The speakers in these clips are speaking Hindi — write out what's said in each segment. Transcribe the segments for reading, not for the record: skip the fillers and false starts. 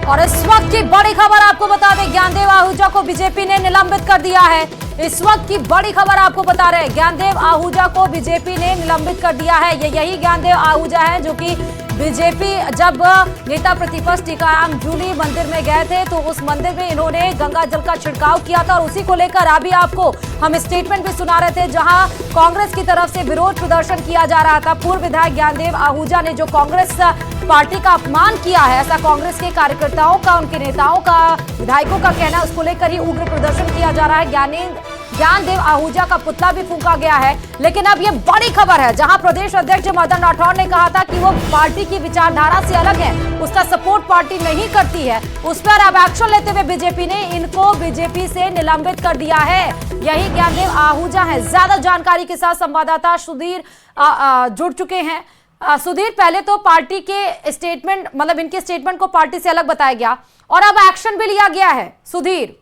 और इस वक्त की बड़ी खबर आपको बता दें, ज्ञानदेव आहूजा को बीजेपी ने निलंबित कर दिया है। इस वक्त की बड़ी खबर आपको बता रहे हैं, ज्ञानदेव आहूजा को बीजेपी ने निलंबित कर दिया है। यही ज्ञानदेव आहूजा है जो कि बीजेपी जब नेता प्रतिपक्ष टीकाराम जूली मंदिर में गए थे तो उस मंदिर में इन्होंने गंगा जल का छिड़काव किया था और उसी को लेकर अभी आपको हम स्टेटमेंट भी सुना रहे थे जहां कांग्रेस की तरफ से विरोध प्रदर्शन किया जा रहा था। पूर्व विधायक ज्ञानदेव आहूजा ने जो कांग्रेस पार्टी का अपमान किया है, ऐसा कांग्रेस के कार्यकर्ताओं का, उनके नेताओं का, विधायकों का कहना है, उसको लेकर ही उग्र प्रदर्शन किया जा रहा है। ज्ञानदेव आहूजा का पुतला भी फूंका गया है। लेकिन अब ये बड़ी खबर है जहां प्रदेश अध्यक्ष मदन राठौड़ ने कहा था कि वो पार्टी की विचारधारा से अलग है, उसका सपोर्ट पार्टी नहीं करती है। उस पर अब एक्शन लेते हुए बीजेपी ने इनको बीजेपी से निलंबित कर दिया है। यही ज्ञानदेव आहूजा है। ज्यादा जानकारी के साथ संवाददाता सुधीर जुड़ चुके हैं। सुधीर, पहले तो पार्टी के स्टेटमेंट, मतलब इनके स्टेटमेंट को पार्टी से अलग बताया गया और अब एक्शन भी लिया गया है। सुधीर,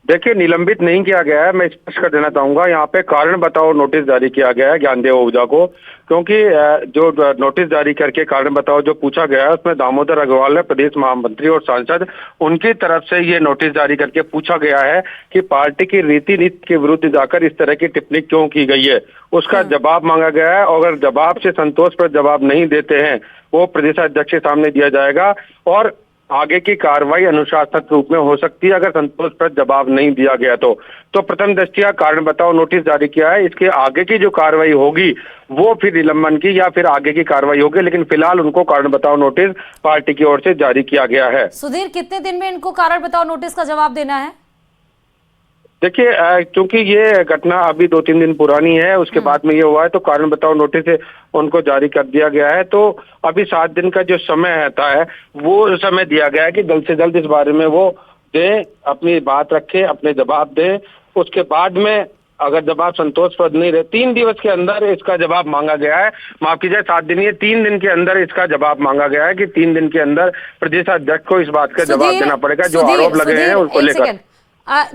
देखिए, निलंबित नहीं किया गया है। मैं स्पष्ट कर देना चाहूंगा, यहाँ पे कारण बताओ नोटिस जारी किया गया है ज्ञानदेव आहूजा को, क्योंकि जो नोटिस जारी करके कारण बताओ जो पूछा गया है उसमें दामोदर अग्रवाल है, प्रदेश महामंत्री और सांसद, उनकी तरफ से ये नोटिस जारी करके पूछा गया है कि पार्टी की रीति नीति के विरुद्ध जाकर इस तरह की टिप्पणी क्यों की गई है। उसका जवाब मांगा गया है और अगर जवाब से संतोष पर जवाब नहीं देते हैं वो प्रदेशाध्यक्ष के सामने दिया जाएगा और आगे की कार्रवाई अनुशासनात्मक रूप में हो सकती है अगर संतोष पर जवाब नहीं दिया गया तो प्रथम दृष्टया कारण बताओ नोटिस जारी किया है। इसके आगे की जो कार्रवाई होगी वो फिर निलंबन की या फिर आगे की कार्रवाई होगी, लेकिन फिलहाल उनको कारण बताओ नोटिस पार्टी की ओर से जारी किया गया है। सुधीर, कितने दिन में इनको कारण बताओ नोटिस का जवाब देना है? देखिए, क्योंकि ये घटना अभी 2-3 दिन पुरानी है, उसके बाद में ये हुआ है तो कारण बताओ नोटिस उनको जारी कर दिया गया है। तो अभी 7 दिन का जो समय रहता है वो समय दिया गया है कि जल्द से जल्द इस बारे में वो दें, अपनी बात रखें, अपने जवाब दें। उसके बाद में अगर जवाब संतोषप्रद नहीं रहे, 3 दिवस के अंदर इसका जवाब मांगा गया है। माफ कीजिए, 7 दिन, ये 3 दिन के अंदर इसका जवाब मांगा गया है कि 3 दिन के अंदर प्रदेशाध्यक्ष को इस बात का जवाब देना पड़ेगा जो आरोप लगे हैं उसको लेकर।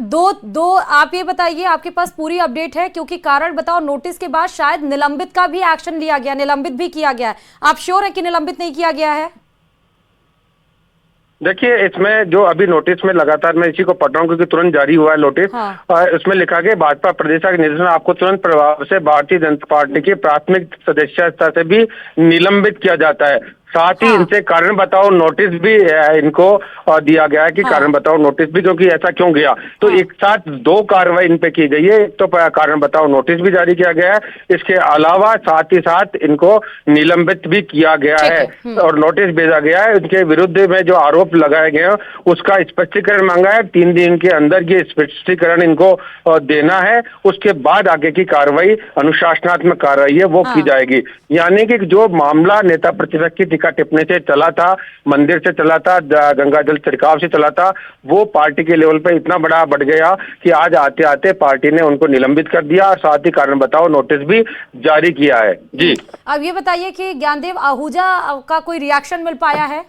दो आप ये बताइए, आपके पास पूरी अपडेट है? क्योंकि कारण बताओ नोटिस के बाद शायद निलंबित का भी एक्शन लिया गया, निलंबित भी किया गया है। आप श्योर है कि निलंबित नहीं किया गया है? देखिए, इसमें जो अभी नोटिस में लगातार मैं इसी को पढ़ रहा हूँ क्योंकि तुरंत जारी हुआ है नोटिस। हाँ। इसमें लिखा गया भाजपा प्रदेश के निर्देशन आपको तुरंत प्रभाव से भारतीय जनता पार्टी की प्राथमिक सदस्यता से भी निलंबित किया जाता है। साथ ही इनसे कारण बताओ नोटिस भी इनको दिया गया है कि कारण बताओ नोटिस भी, क्योंकि ऐसा क्यों गया तो एक साथ 2 कार्रवाई इन पे की गई है। एक तो कारण बताओ नोटिस भी जारी किया गया है, इसके अलावा साथ ही साथ इनको निलंबित भी किया गया है और नोटिस भेजा गया है। उनके विरुद्ध में जो आरोप लगाए गए हैं उसका स्पष्टीकरण मांगा है। 3 दिन के अंदर ये स्पष्टीकरण इनको देना है, उसके बाद आगे की कार्रवाई, अनुशासनात्मक कार्रवाई है वो की जाएगी। यानी कि जो मामला नेता प्रतिपक्ष की टिप्पणी से चला था, मंदिर से चला था, गंगा जल छिड़काव से चला था, वो पार्टी के लेवल पे इतना बड़ा बढ़ गया कि आज आते आते पार्टी ने उनको निलंबित कर दिया और साथ ही कारण बताओ नोटिस भी जारी किया है। जी, अब ये बताइए कि ज्ञानदेव आहूजा का कोई रिएक्शन मिल पाया है?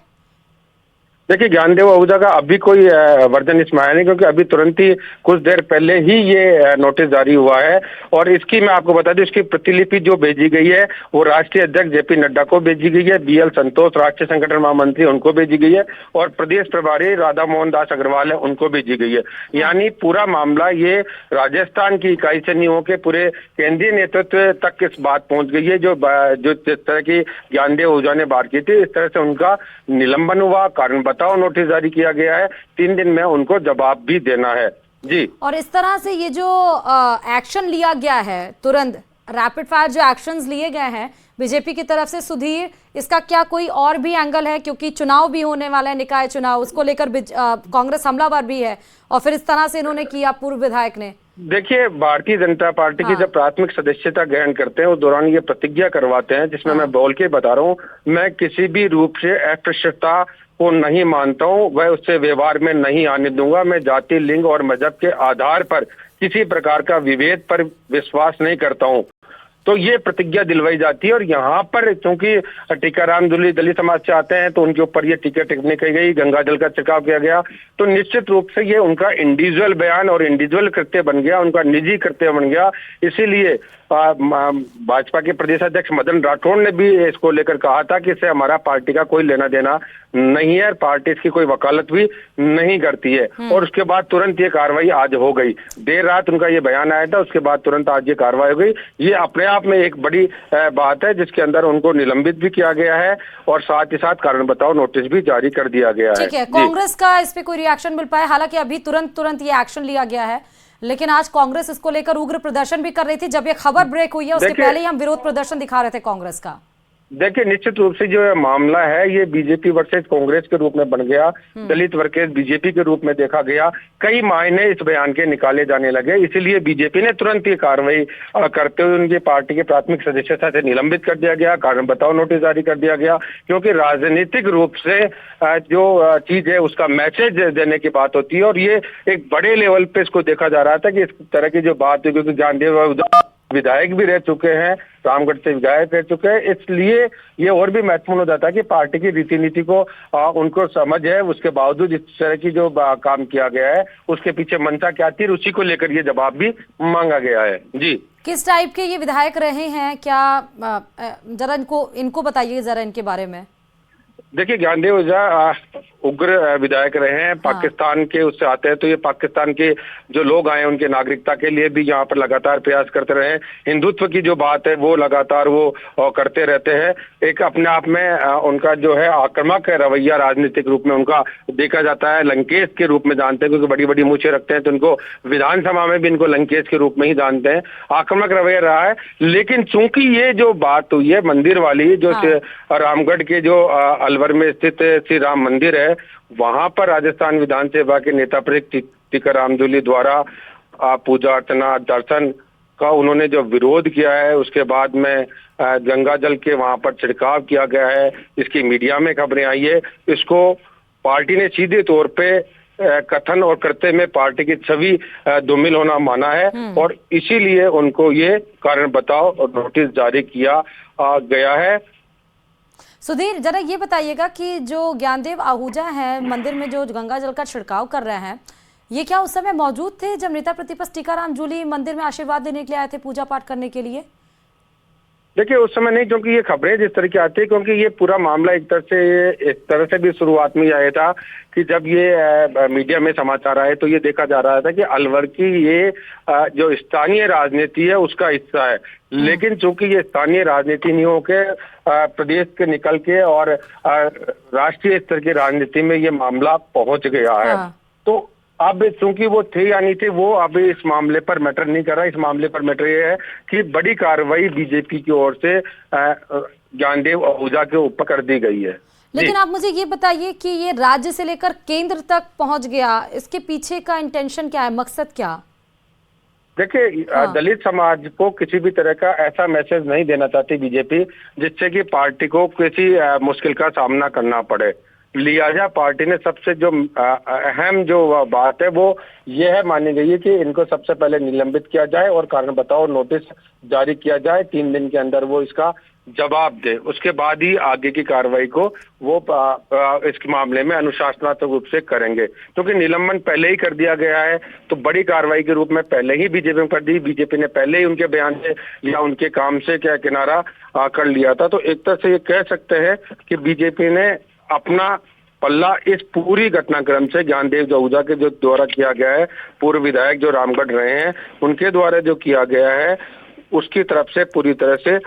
देखिए, ज्ञानदेव आहूजा का अभी कोई वर्जन इसमें आया नहीं क्योंकि अभी तुरंत ही कुछ देर पहले ही ये नोटिस जारी हुआ है और इसकी मैं आपको बता दूं, इसकी प्रतिलिपि जो भेजी गई है वो राष्ट्रीय अध्यक्ष जेपी नड्डा को भेजी गई है, BL संतोष राष्ट्रीय संगठन महामंत्री उनको भेजी गई है और प्रदेश प्रभारी राधा मोहन दास अग्रवाल है उनको भेजी गई है। यानी पूरा मामला ये राजस्थान की इकाई से नहीं होकर पूरे केंद्रीय नेतृत्व तक इस बात पहुंच गई है। जो जिस तरह की ज्ञानदेव आहूजा ने बात की थी, इस तरह से उनका निलंबन हुआ, कारण बताओ नोटिस जारी किया गया है, 3 दिन में उनको जवाब भी देना है। जी, और इस तरह से ये जो एक्शन लिया गया है, तुरंत रैपिड फायर जो एक्शंस लिए गए हैं बीजेपी की तरफ से, सुधीर, इसका क्या कोई और भी एंगल है? क्योंकि चुनाव भी होने वाला है, निकाय चुनाव, उसको लेकर कांग्रेस हमलावर भी है और फिर इस तरह से इन्होंने किया पूर्व विधायक ने। देखिए, भारतीय जनता पार्टी की जब प्राथमिक सदस्यता ग्रहण करते हैं उस दौरान ये प्रतिज्ञा करवाते हैं जिसमें मैं बोल के बता रहा हूँ, मैं किसी भी रूप से अस्पृश्यता को नहीं मानता हूँ, वह उससे व्यवहार में नहीं आने दूंगा। मैं जाति, लिंग और मजहब के आधार पर किसी प्रकार का विभेद पर विश्वास नहीं करता हूँ। तो ये प्रतिज्ञा दिलवाई जाती है और यहाँ पर क्योंकि टीकाराम जूली दलित समाज से आते हैं तो उनके ऊपर ये टिप्पणी की गई, गंगा जल का छिड़काव किया गया, तो निश्चित रूप से ये उनका इंडिविजुअल बयान और इंडिविजुअल कृत्य बन गया, उनका निजी कृत्य बन गया। इसीलिए भाजपा के प्रदेश अध्यक्ष मदन राठौड़ ने भी इसको लेकर कहा था कि इससे हमारा पार्टी का कोई लेना देना नहीं है, पार्टी इसकी कोई वकालत भी नहीं करती है। और उसके बाद तुरंत ये कार्रवाई आज हो गई। देर रात उनका ये बयान आया था, उसके बाद तुरंत आज ये कार्रवाई हो गई। ये अपने आप में एक बड़ी बात है, जिसके अंदर उनको निलंबित भी किया गया है और साथ ही साथ कारण बताओ नोटिस भी जारी कर दिया गया है। ठीक है, कांग्रेस का इस पे कोई रिएक्शन मिल पाया? हालांकि अभी तुरंत ये एक्शन लिया गया है, लेकिन आज कांग्रेस इसको लेकर उग्र प्रदर्शन भी कर रही थी। जब ये खबर ब्रेक हुई है, उसके पहले ही हम विरोध प्रदर्शन दिखा रहे थे कांग्रेस का। देखिए, निश्चित रूप से जो मामला है ये बीजेपी वर्सेस कांग्रेस के रूप में बन गया, दलित वर्सेस बीजेपी के रूप में देखा गया। कई मायने इस बयान के निकाले जाने लगे, इसीलिए बीजेपी ने तुरंत ये कार्रवाई करते हुए उनकी पार्टी के प्राथमिक सदस्यता से निलंबित कर दिया गया, कारण बताओ नोटिस जारी कर दिया गया। क्योंकि राजनीतिक रूप से जो चीज है उसका मैसेज देने की बात होती है, और ये एक बड़े लेवल पे इसको देखा जा रहा था कि इस तरह की जो बात है, क्योंकि ज्ञानदेव विधायक भी रह चुके हैं, रामगढ़ से विधायक रह चुके हैं, इसलिए ये और भी महत्वपूर्ण हो जाता है कि पार्टी की रीति नीति को उनको समझ है। उसके बावजूद इस तरह की जो काम किया गया है उसके पीछे मंशा क्या थी, उसी को लेकर ये जवाब भी मांगा गया है। जी, किस टाइप के ये विधायक रहे हैं, क्या जरा इनको बताइए जरा इनके बारे में। देखिए, ज्ञानदेव ओझा उग्र विधायक रहे हैं, पाकिस्तान के उससे आते हैं, तो ये पाकिस्तान के जो लोग आए उनके नागरिकता के लिए भी यहाँ पर लगातार प्रयास करते रहे। हिंदुत्व की जो बात है वो लगातार वो करते रहते हैं। एक अपने आप में उनका जो है आक्रामक रवैया राजनीतिक रूप में उनका देखा जाता है, लंकेश के रूप में जानते हैं, क्योंकि बड़ी बड़ी मूछें रखते हैं, तो उनको विधानसभा में भी इनको लंकेश के रूप में ही जानते हैं। आक्रामक रवैया रहा है, लेकिन चूंकि ये जो बात हुई है मंदिर वाली, जो रामगढ़ के जो अलवर में स्थित श्री राम मंदिर है, वहां पर राजस्थान विधानसभा के नेता प्रतिपक्ष टीकाराम जूली द्वारा पूजा अर्चना दर्शन का उन्होंने जो विरोध किया है, उसके बाद में गंगा जल के वहां पर छिड़काव किया गया है, इसकी मीडिया में खबरें आई है। इसको पार्टी ने सीधे तौर पे कथन और कृत्य में पार्टी की छवि धूमिल होना माना है, और इसीलिए उनको ये कारण बताओ और नोटिस जारी किया गया है। सुधीर, जरा ये बताइएगा कि जो ज्ञानदेव आहूजा हैं मंदिर में जो गंगा जल का छिड़काव कर रहे हैं, ये क्या उस समय मौजूद थे जब नेता प्रतिपक्ष टीकाराम जूली मंदिर में आशीर्वाद देने के लिए आए थे, पूजा पाठ करने के लिए? देखिए, उस समय नहीं, क्योंकि ये खबरें जिस तरह की आती है, क्योंकि ये पूरा मामला एक तरह से भी शुरुआत में आया था कि जब ये मीडिया में समाचार आए तो ये देखा जा रहा था कि अलवर की ये जो स्थानीय राजनीति है उसका हिस्सा है। लेकिन चूंकि ये स्थानीय राजनीति नहीं होके प्रदेश के निकल के और राष्ट्रीय स्तर की राजनीति में ये मामला पहुंच गया है, तो अब चूंकि वो थे या नहीं थे, वो अब इस मामले पर मैटर नहीं कर रहा। इस मामले पर मैटर ये है कि बड़ी कार्रवाई बीजेपी की ओर से ज्ञानदेव आहूजा के ऊपर कर दी गई है। लेकिन आप मुझे ये बताइए कि ये राज्य से लेकर केंद्र तक पहुंच गया, इसके पीछे का इंटेंशन क्या है, मकसद क्या? देखिए, दलित समाज को किसी भी तरह का ऐसा मैसेज नहीं देना चाहती बीजेपी जिससे कि पार्टी को किसी मुश्किल का सामना करना पड़े। लिहाजा पार्टी ने सबसे जो अहम जो बात है वो ये है मानी गई है कि इनको सबसे पहले निलंबित किया जाए और कारण बताओ नोटिस जारी किया जाए। 3 दिन के अंदर वो इसका जवाब दे, उसके बाद ही आगे की कार्रवाई को वो इस मामले में अनुशासनात्मक रूप से करेंगे। क्योंकि निलंबन पहले ही कर दिया गया है, तो बड़ी कार्रवाई के रूप में पहले ही बीजेपी ने कर दी। बीजेपी ने पहले ही उनके बयान से या उनके काम से क्या किनारा कर लिया था। तो एक तरह से ये कह सकते हैं कि बीजेपी ने अपना पल्ला इस पूरी घटनाक्रम से ज्ञानदेव आहूजा के जो द्वारा किया गया है, पूर्व विधायक जो रामगढ़ रहे हैं उनके द्वारा जो किया गया है उसकी तरफ से पूरी तरह से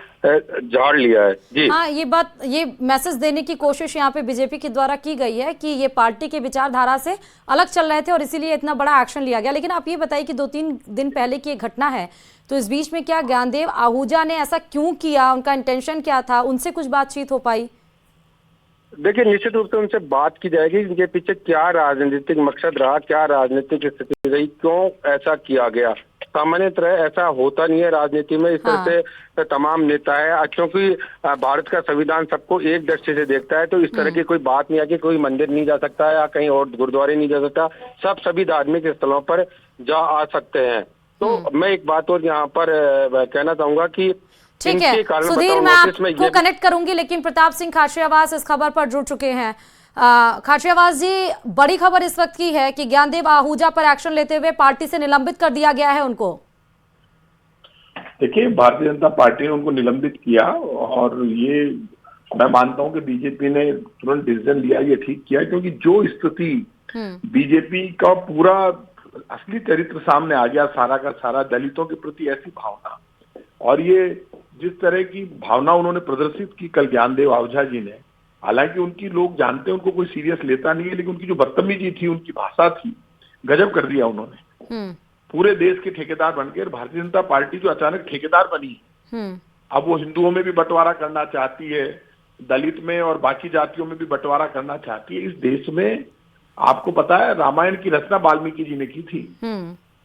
झाड़ लिया है। जी हाँ, ये मैसेज देने की कोशिश यहाँ पे बीजेपी के द्वारा की गई है कि ये पार्टी की विचारधारा से अलग चल रहे थे और इसीलिए इतना बड़ा एक्शन लिया गया। लेकिन आप ये बताइए कि 2-3 दिन पहले की एक घटना है, तो इस बीच में क्या ज्ञानदेव आहूजा ने ऐसा क्यों किया, उनका इंटेंशन क्या था, उनसे कुछ बातचीत हो पाई? देखिए, निश्चित रूप से उनसे बात की जाएगी इनके पीछे क्या राजनीतिक मकसद रहा, क्या राजनीतिक स्थिति रही, क्यों ऐसा किया गया। सामान्यतः ऐसा होता नहीं है राजनीति में, इस तरह से तमाम नेता है, क्योंकि भारत का संविधान सबको एक दृष्टि से देखता है, तो इस तरह की कोई बात नहीं है कि कोई मंदिर नहीं जा सकता या कहीं और गुरुद्वारे नहीं जा सकता, सब सभी धार्मिक स्थलों पर जा आ सकते हैं। तो मैं एक बात और यहाँ पर कहना चाहूंगा कि ठीक है सुधीर, मैं आपको कनेक्ट करूंगी, लेकिन प्रताप सिंह खाचरियावास इस खबर पर जुड़ चुके हैं। खाचरियावास जी, बड़ी खबर इस वक्त की है कि ज्ञानदेव आहूजा पर एक्शन लेते हुए पार्टी से निलंबित कर दिया गया है उनको। देखिए, भारतीय जनता पार्टी ने उनको निलंबित किया और ये मैं मानता हूं कि बीजेपी ने तुरंत डिसीजन लिया, ये ठीक किया, क्योंकि जो स्थिति बीजेपी का पूरा असली चरित्र सामने आ गया, सारा का सारा दलितों के प्रति ऐसी भावना, और ये जिस तरह की भावना उन्होंने प्रदर्शित की कल ज्ञानदेव आहूजा जी ने, हालांकि उनकी लोग जानते हैं उनको कोई सीरियस लेता नहीं है, लेकिन उनकी जो बदतमीजी थी, उनकी भाषा थी, गजब कर दिया उन्होंने। पूरे देश के ठेकेदार बन गए। भारतीय जनता पार्टी जो अचानक ठेकेदार बनी, अब वो हिंदुओं में भी बंटवारा करना चाहती है, दलित में और बाकी जातियों में भी बंटवारा करना चाहती है। इस देश में आपको पता है रामायण की रचना वाल्मीकि जी ने की थी,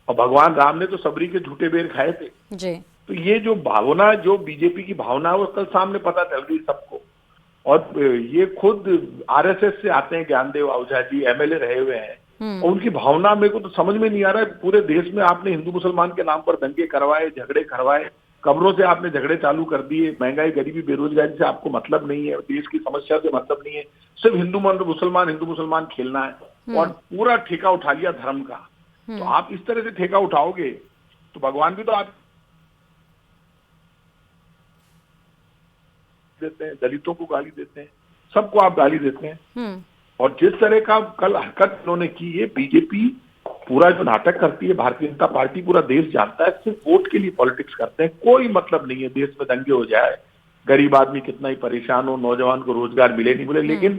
और भगवान राम ने तो सबरी के झूठे बेर खाए थे जी। तो ये जो भावना, जो बीजेपी की भावना है, वो कल सामने पता चल गई सबको। और ये खुद आरएसएस से आते हैं ज्ञानदेव आहूजा जी, एमएलए रहे हुए हैं, और उनकी भावना मेरे को तो समझ में नहीं आ रहा है। पूरे देश में आपने हिंदू मुसलमान के नाम पर दंगे करवाए, झगड़े करवाए, कब्रों से आपने झगड़े चालू कर दिए, महंगाई, गरीबी, बेरोजगारी से आपको मतलब नहीं है, देश की समस्या से मतलब नहीं है, सिर्फ हिंदू मुसलमान खेलना है, और पूरा ठेका उठा लिया धर्म का। तो आप इस तरह से ठेका उठाओगे तो भगवान भी तो आप देते हैं, दलितों को गाली देते हैं, सबको आप गाली देते हैं। और जिस तरह का कल हरकत उन्होंने की, ये बीजेपी पूरा जो नाटक करती है, भारतीय जनता पार्टी पूरा देश जानता है, सिर्फ वोट के लिए पॉलिटिक्स करते हैं। कोई मतलब नहीं है देश में दंगे हो जाए, गरीब आदमी कितना ही परेशान हो, नौजवान को रोजगार मिले नहीं मिले, लेकिन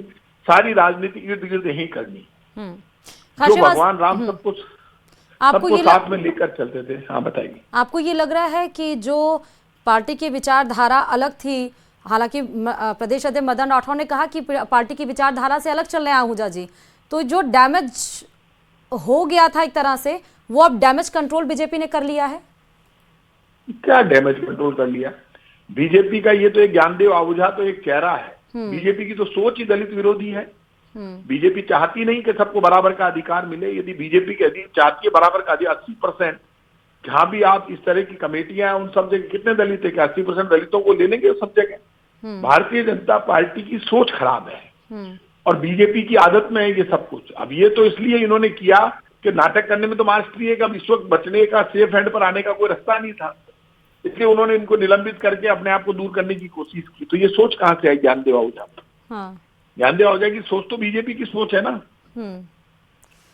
सारी राजनीति इर्द गिर्द यही करनी। जो भगवान राम सबको साथ में लेकर चलते थे। हाँ बताइए, आपको ये लग रहा है कि जो पार्टी की विचारधारा अलग थी, हालांकि प्रदेश अध्यक्ष मदन राठौर ने कहा कि पार्टी की विचारधारा से अलग चल रहे हैं आहूजा जी, तो जो डैमेज हो गया था एक तरह से, वो अब डैमेज कंट्रोल बीजेपी ने कर लिया है। क्या डैमेज कंट्रोल कर लिया बीजेपी का? ये तो एक ज्ञानदेव आहूजा तो एक चेहरा है, बीजेपी की तो सोच ही दलित विरोधी है। बीजेपी चाहती नहीं कि सबको बराबर का अधिकार मिले। यदि बीजेपी के अधिकार चाहती है बराबर का अधिकार, 80% जहां भी आप इस तरह की कमेटियां हैं, उन सब जगह कितने दलित है कि 80% दलितों को ले लेंगे सब जगह? भारतीय जनता पार्टी की सोच खराब है, और बीजेपी की आदत में है ये सब कुछ। अब ये तो इसलिए इन्होंने किया कि नाटक करने में तो मास्टरी है, अब इस वक्त बचने का, सेफ हैंड पर आने का कोई रास्ता नहीं था, इसलिए उन्होंने इनको निलंबित करके अपने आप को दूर करने की कोशिश की। तो ये सोच कहां से आई ज्ञानदेव आहूजा? ज्ञानदेव आहूजा की सोच तो बीजेपी की सोच है ना।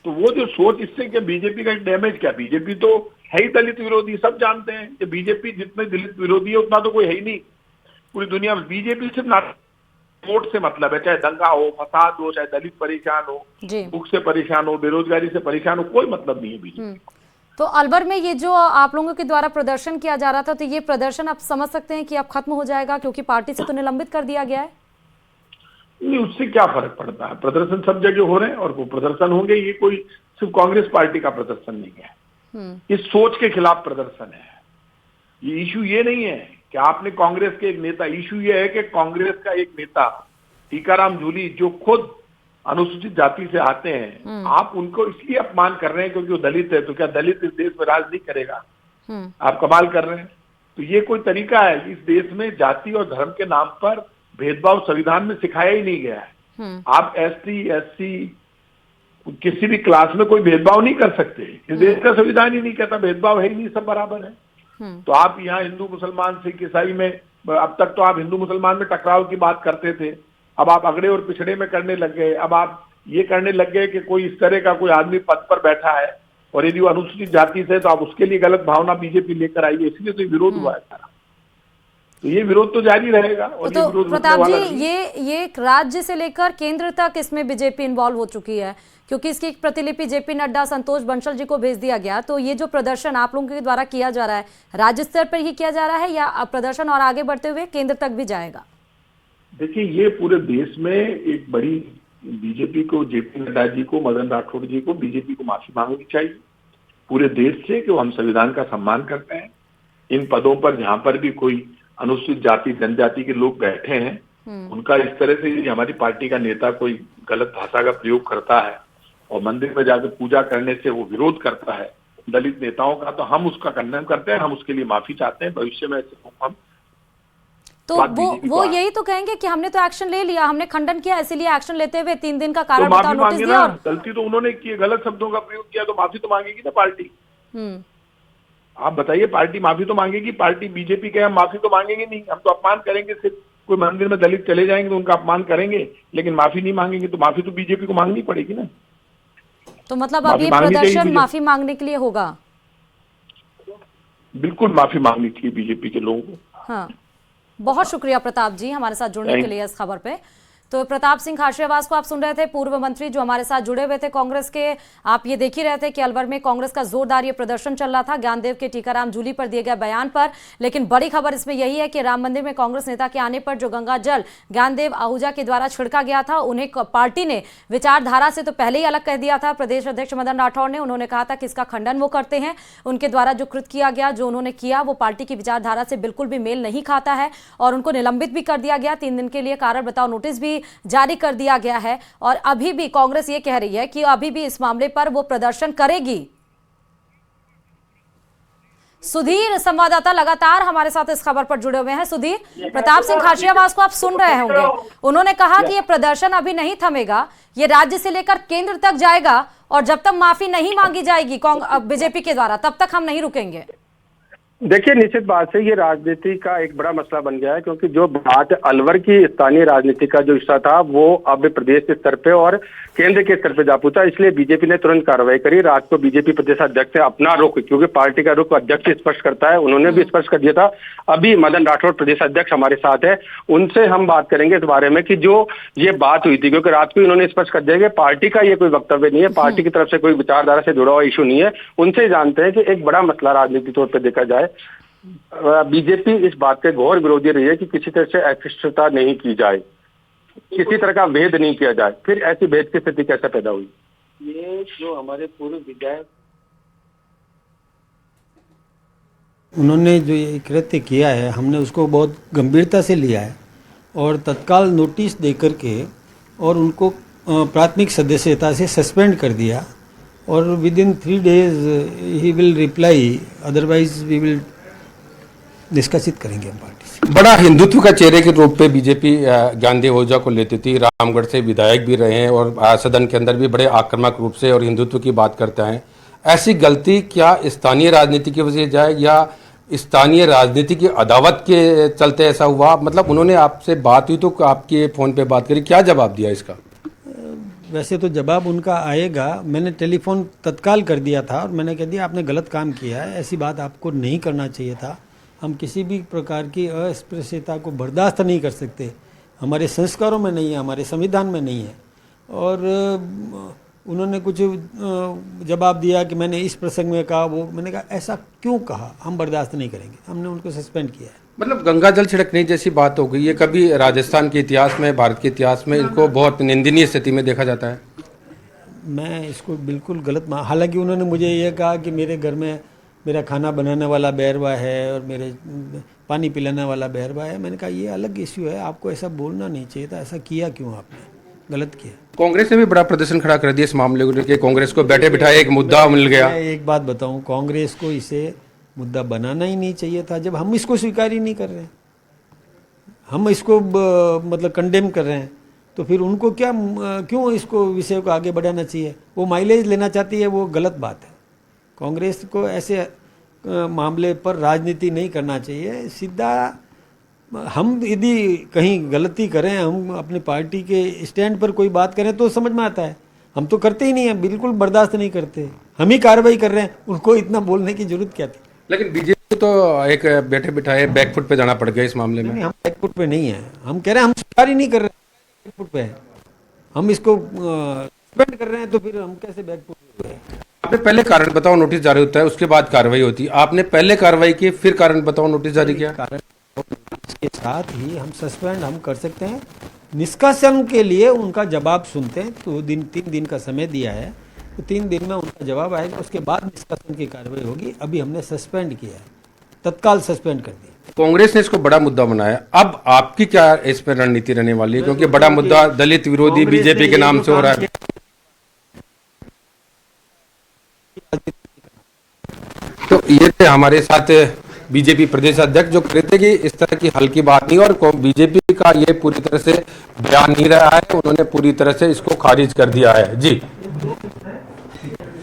तो वो जो सोच, इससे क्या बीजेपी का डैमेज क्या? बीजेपी तो है ही दलित विरोधी, सब जानते हैं कि बीजेपी जितने दलित विरोधी है उतना तो कोई है ही नहीं पूरी दुनिया में। बीजेपी सिर्फ वोट से मतलब है, चाहे दंगा हो, फसाद हो, चाहे दलित परेशान हो, भूख से परेशान हो, बेरोजगारी से परेशान हो, कोई मतलब नहीं है बीजेपी। तो अलवर में ये जो आप लोगों के द्वारा प्रदर्शन किया जा रहा था, तो ये प्रदर्शन आप समझ सकते हैं कि अब खत्म हो जाएगा, क्योंकि पार्टी से तो निलंबित कर दिया गया है? नहीं, उससे क्या फर्क पड़ता है? प्रदर्शन सब जगह हो रहे हैं, और वो प्रदर्शन होंगे। ये कोई सिर्फ कांग्रेस पार्टी का प्रदर्शन नहीं है, इस सोच के खिलाफ प्रदर्शन है। ये इशू ये नहीं है कि आपने कांग्रेस के एक नेता, इशू ये है कि कांग्रेस का एक नेता टीकाराम जूली, जो खुद अनुसूचित जाति से आते हैं, आप उनको इसलिए अपमान कर रहे हैं क्योंकि वो दलित है। तो क्या दलित इस देश में राज नहीं करेगा? आप कमाल कर रहे हैं। तो ये कोई तरीका है? इस देश में जाति और धर्म के नाम पर भेदभाव संविधान में सिखाया ही नहीं गया है। आप एसटी, एससी, किसी भी क्लास में कोई भेदभाव नहीं कर सकते। इस देश का संविधान ही नहीं कहता, भेदभाव है ही नहीं, सब बराबर है। तो आप यहाँ हिंदू मुसलमान, सिख ईसाई में, अब तक तो आप हिंदू मुसलमान में टकराव की बात करते थे, अब आप अगड़े और पिछड़े में करने लग गए। अब आप ये करने लग गए कि कोई इस तरह का कोई आदमी पद पर बैठा है और यदि वो अनुसूचित जाति से, तो आप उसके लिए गलत भावना बीजेपी लेकर आई है, इसलिए तो विरोध हुआ है सारा। तो ये विरोध तो जारी रहेगा। और तो ये विरोध प्रताप जी, ये राज्य से लेकर केंद्र तक इसमें बीजेपी इन्वॉल्व हो चुकी है, क्योंकि इसकी एक प्रतिलिपि जेपी नड्डा, संतोष बंसल जी को भेज दिया गया। तो ये जो प्रदर्शन आप लोगों के द्वारा किया जा रहा है, राज्य स्तर पर ही किया जा रहा है या प्रदर्शन और आगे बढ़ते हुए केंद्र तक भी जाएगा? देखिए, ये पूरे देश में एक बड़ी बीजेपी को, जेपी नड्डा जी को, मदन राठौड़ जी को, बीजेपी को माफी मांगनी चाहिए पूरे देश से कि वो हम संविधान का सम्मान करते हैं। इन पदों पर जहां पर भी कोई अनुसूचित जाति, जनजाति के लोग बैठे हैं, उनका इस तरह से हमारी पार्टी का नेता कोई गलत भाषा का प्रयोग करता है और मंदिर में जाकर पूजा करने से वो विरोध करता है दलित नेताओं का, तो हम उसका खंडन करते हैं, हम उसके लिए माफी चाहते हैं। भविष्य में हम तो वो यही तो कहेंगे कि हमने तो एक्शन ले लिया, हमने खंडन किया, इसीलिए एक्शन लेते हुए 3 दिन का कारण बताओ नोटिस दिया। गलती तो उन्होंने की, गलत शब्दों का प्रयोग किया, तो माफी तो मांगेगी ना पार्टी। आप बताइए, पार्टी माफी तो मांगेगी? पार्टी बीजेपी के हम माफी तो मांगेंगे नहीं, हम तो अपमान करेंगे सिर्फ, कोई मंदिर में दलित चले जाएंगे तो उनका अपमान करेंगे, लेकिन माफी नहीं मांगेंगे, तो माफी तो बीजेपी को मांगनी पड़ेगी ना। तो मतलब अब ये प्रदर्शन माफी मांगने के लिए होगा? बिल्कुल माफी मांगनी चाहिए बीजेपी के लोगों को। हाँ, बहुत शुक्रिया प्रताप जी हमारे साथ जुड़ने के लिए इस खबर पे। तो प्रताप सिंह खाचरियावास को आप सुन रहे थे, पूर्व मंत्री जो हमारे साथ जुड़े हुए थे कांग्रेस के। आप ये देख ही रहे थे कि अलवर में कांग्रेस का जोरदार ये प्रदर्शन चल रहा था ज्ञानदेव के टीकाराम जूली पर दिए गए बयान पर। लेकिन बड़ी खबर इसमें यही है कि राम मंदिर में कांग्रेस नेता के आने पर जो गंगा जल ज्ञानदेव आहूजा के द्वारा छिड़का गया था, उन्हें पार्टी ने विचारधारा से तो पहले ही अलग कह दिया था। प्रदेश अध्यक्ष मदन राठौर ने उन्होंने कहा था कि इसका खंडन वो करते हैं। उनके द्वारा जो कृत किया गया, जो उन्होंने किया, वो पार्टी की विचारधारा से बिल्कुल भी मेल नहीं खाता है और उनको निलंबित भी कर दिया गया। 3 दिन के लिए कारण बताओ नोटिस भी जारी कर दिया गया है। और अभी भी कांग्रेस ये कह रही है कि अभी भी इस मामले पर वो प्रदर्शन करेगी। सुधीर संवाददाता लगातार हमारे साथ इस खबर पर जुड़े हुए हैं। सुधीर, प्रताप सिंह खाचरियावास को आप सुन रहे होंगे, उन्होंने कहा कि ये प्रदर्शन अभी नहीं थमेगा, ये राज्य से लेकर केंद्र तक जाएगा और जब तक माफी नहीं मांगी जाएगी बीजेपी के द्वारा तब तक हम नहीं रुकेंगे। देखिए, निश्चित बात से ये राजनीति का एक बड़ा मसला बन गया है, क्योंकि जो बात अलवर की स्थानीय राजनीति का जो हिस्सा था वो अब प्रदेश के स्तर पे और केंद्र के स्तर पे जा पहुंचा। इसलिए बीजेपी ने तुरंत कार्रवाई करी। रात को बीजेपी प्रदेश अध्यक्ष ने अपना रुख, क्योंकि पार्टी का रुख अध्यक्ष स्पष्ट करता है, उन्होंने भी स्पष्ट कर दिया था। अभी मदन राठौर प्रदेश अध्यक्ष हमारे साथ है, उनसे हम बात करेंगे इस बारे में कि जो ये बात हुई थी, क्योंकि रात को उन्होंने स्पष्ट कर दिया कि पार्टी का ये कोई वक्तव्य नहीं है, पार्टी की तरफ से कोई विचारधारा से जुड़ा हुआ इशू नहीं है। उनसे जानते हैं कि एक बड़ा मसला राजनीतिक तौर पर देखा जाए, बीजेपी इस बात के घोर विरोधी रही है कि किसी तरह से अस्पृश्यता नहीं की जाए, किसी तरह का भेद नहीं किया जाए। फिर ऐसी भेद की स्थिति कैसे पैदा हुई? ये जो हमारे पूर्व विधायक उन्होंने जो ये कृत्य किया है, हमने उसको बहुत गंभीरता से लिया है और तत्काल नोटिस देकर के और उनको प्राथमिक सदस्यता से सस्पेंड कर दिया और within 3 days he will reply, otherwise we will निष्कासित करेंगे हम पार्टी से। बड़ा हिंदुत्व का चेहरे के रूप पे बीजेपी ज्ञानदेव आहूजा को लेती थी। रामगढ़ से विधायक भी रहे हैं और सदन के अंदर भी बड़े आक्रामक रूप से और हिंदुत्व की बात करते हैं। ऐसी गलती क्या स्थानीय राजनीति की वजह से जाए या स्थानीय राजनीति की अदावत के चलते ऐसा हुआ? मतलब उन्होंने आपसे बात हुई तो आपके फोन पे बात करी, क्या जवाब दिया इसका? वैसे तो जवाब उनका आएगा, मैंने टेलीफोन तत्काल कर दिया था और मैंने कह दिया आपने गलत काम किया है, ऐसी बात आपको नहीं करना चाहिए था। हम किसी भी प्रकार की अस्पृश्यता को बर्दाश्त नहीं कर सकते, हमारे संस्कारों में नहीं है, हमारे संविधान में नहीं है। और उन्होंने कुछ जवाब दिया कि मैंने इस प्रसंग में कहा, वो मैंने कहा ऐसा क्यों कहा, हम बर्दाश्त नहीं करेंगे, हमने उनको सस्पेंड किया है। मतलब गंगा जल छिड़कने जैसी बात हो गई, ये कभी राजस्थान के इतिहास में, भारत के इतिहास में इनको बहुत निंदनीय स्थिति में देखा जाता है। मैं इसको बिल्कुल गलत हालांकि उन्होंने मुझे ये कहा कि मेरे घर में मेरा खाना बनाने वाला बैरवा है और मेरे पानी पिलाने वाला बैरवा है। मैंने कहा ये अलग इश्यू है, आपको ऐसा बोलना नहीं चाहिए था, ऐसा किया क्यों आपने, गलत किया। कांग्रेस ने भी बड़ा प्रदर्शन खड़ा कर दिया इस मामले को लेकर, कांग्रेस को बैठे बिठाए एक मुद्दा मिल गया। मैं एक बात बताऊं, कांग्रेस को इसे मुद्दा बनाना ही नहीं चाहिए था। जब हम इसको स्वीकार ही नहीं कर रहे हैं, हम इसको मतलब कंडेम कर रहे हैं, तो फिर उनको क्या क्यों इसको विषय को आगे बढ़ाना चाहिए? वो माइलेज लेना चाहती है, वो गलत बात है। कांग्रेस को ऐसे मामले पर राजनीति नहीं करना चाहिए। सीधा हम यदि कहीं गलती करें, हम अपनी पार्टी के स्टैंड पर कोई बात करें तो समझ में आता है, हम तो करते ही नहीं है, बिल्कुल बर्दाश्त नहीं करते, हम ही कार्रवाई कर रहे हैं, उनको इतना बोलने की जरूरत क्या थी? लेकिन बीजेपी तो एक बैठे बिठाए बैकफुट पे जाना पड़ गया इस मामले में। नहीं, हम बैकफुट पे नहीं है, हम कह रहे हैं हम स्वीकार ही नहीं कर रहे, बैकफुट पे है, हम इसको सस्पेंड कर रहे हैं, तो फिर हम कैसे बैकफुट पे हैं? आपने पहले कारण बताओ, नोटिस जारी होता है, उसके बाद कार्रवाई होती है। आपने पहले कार्रवाई की, फिर कारण बताओ, नोटिस जारी किया। कारण के साथ ही हम सस्पेंड हम कर सकते हैं। निष्कासन के लिए उनका जवाब सुनते हैं, तो 3 दिन का समय दिया है, तो 3 दिन में उनका जवाब आएगा, उसके बाद निष्कासन की कार्रवाई होगी। अभी हमने सस्पेंड किया है, तत्काल सस्पेंड कर दिया। कांग्रेस ने इसको बड़ा मुद्दा बनाया, अब आपकी क्या इस पर रणनीति रहने वाली है? क्योंकि बड़ा मुद्दा दलित विरोधी बीजेपी के नाम से हो रहा है। तो ये थे हमारे साथ बीजेपी प्रदेश अध्यक्ष जो कहते कि इस तरह की हल्की बात नहीं, और बीजेपी का ये पूरी तरह से बयान नहीं रहा है, उन्होंने पूरी तरह से इसको खारिज कर दिया है। जी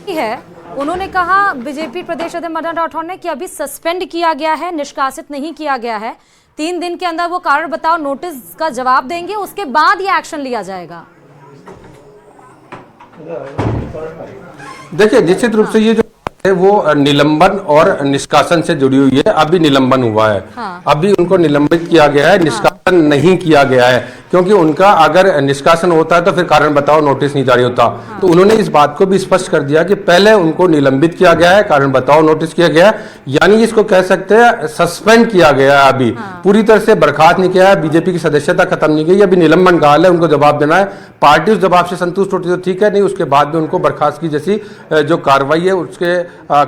है, उन्होंने कहा बीजेपी प्रदेश अध्यक्ष मदन राठौर ने कि अभी सस्पेंड किया गया है, निष्कासित नहीं किया गया है। 3 दिन के अंदर वो कारण बताओ नोटिस का जवाब देंगे, उसके बाद ये एक्शन लिया जाएगा। देखिए, निश्चित रूप से ये जो है वो निलंबन और निष्कासन से जुड़ी हुई है। अभी निलंबन हुआ है, अभी उनको निलंबित किया गया है, निष्कासन नहीं किया गया है, क्योंकि उनका अगर निष्कासन होता है तो फिर कारण बताओ नोटिस नहीं जारी होता। तो उन्होंने इस बात को भी स्पष्ट कर दिया कि पहले उनको निलंबित किया गया है, कारण बताओ नोटिस किया गया है, यानी इसको कह सकते हैं सस्पेंड किया गया है। अभी पूरी तरह से बर्खास्त नहीं किया है, बीजेपी की सदस्यता खत्म नहीं की, अभी निलंबन का हाल है, उनको जवाब देना है। पार्टी उस जवाब से संतुष्ट होती तो ठीक है, नहीं उसके बाद में उनको बर्खास्त की जैसी जो कार्रवाई है उसके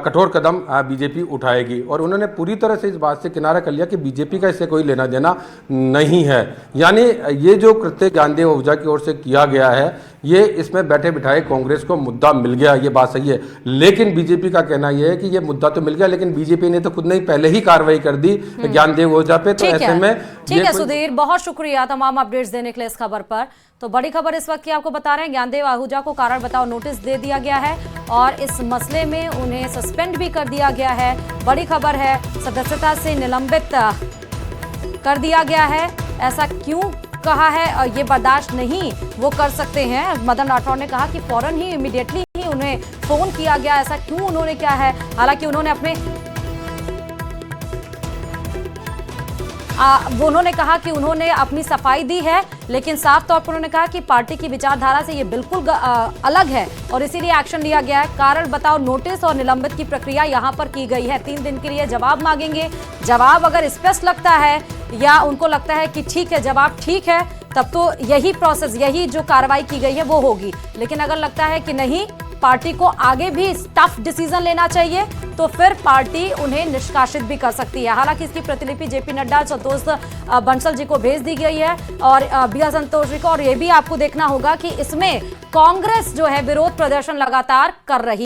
कठोर कदम बीजेपी उठाएगी। और उन्होंने पूरी तरह से इस बात से किनारा कर लिया कि बीजेपी का इससे कोई लेना देना नहीं है। यानी ये जो कृत्य ज्ञानदेव आहूजा की ओर से किया गया है, ये इसमें बैठे बिठाए कांग्रेस को मुद्दा मिल गया, ये बात सही है। लेकिन बीजेपी का कहना यह है कि ये मुद्दा तो मिल गया, लेकिन बीजेपी ने तो खुद ने ही पहले ही कार्रवाई कर दी ज्ञानदेव आहूजा पे। तो ऐसे में ठीक है सुधीर, बहुत शुक्रिया तमाम अपडेट्स देने के लिए इस खबर पर। तो बड़ी खबर इस वक्त की आपको बता रहे हैं, ज्ञानदेव आहूजा को कारण बताओ नोटिस दे दिया गया है और इस मसले में उन्हें सस्पेंड भी कर दिया गया है। बड़ी खबर है, सदस्यता से निलंबित कर दिया गया है। ऐसा क्यों कहा है, ये बर्दाश्त नहीं वो कर सकते हैं। मदन राठौड़ ने कहा कि फौरन ही इमीडिएटली ही उन्हें फोन किया गया, ऐसा क्यों उन्होंने किया है। हालांकि उन्होंने अपने उन्होंने कहा कि उन्होंने अपनी सफाई दी है, लेकिन साफ तौर पर उन्होंने कहा कि पार्टी की विचारधारा से ये बिल्कुल अलग है और इसीलिए एक्शन लिया गया है। कारण बताओ नोटिस और निलंबित की प्रक्रिया यहाँ पर की गई है। 3 दिन के लिए जवाब मांगेंगे। जवाब अगर स्पष्ट लगता है या उनको लगता है कि ठीक है जवाब ठीक है, तब तो यही प्रोसेस, यही जो कार्रवाई की गई है वो होगी। लेकिन अगर लगता है कि नहीं, पार्टी को आगे भी टफ डिसीजन लेना चाहिए, तो फिर पार्टी उन्हें निष्कासित भी कर सकती है। हालांकि इसकी प्रतिलिपि जेपी नड्डा, संतोष बंसल जी को भेज दी गई है और बी आर संतोष जी को। और ये भी आपको देखना होगा कि इसमें कांग्रेस जो है विरोध प्रदर्शन लगातार कर रही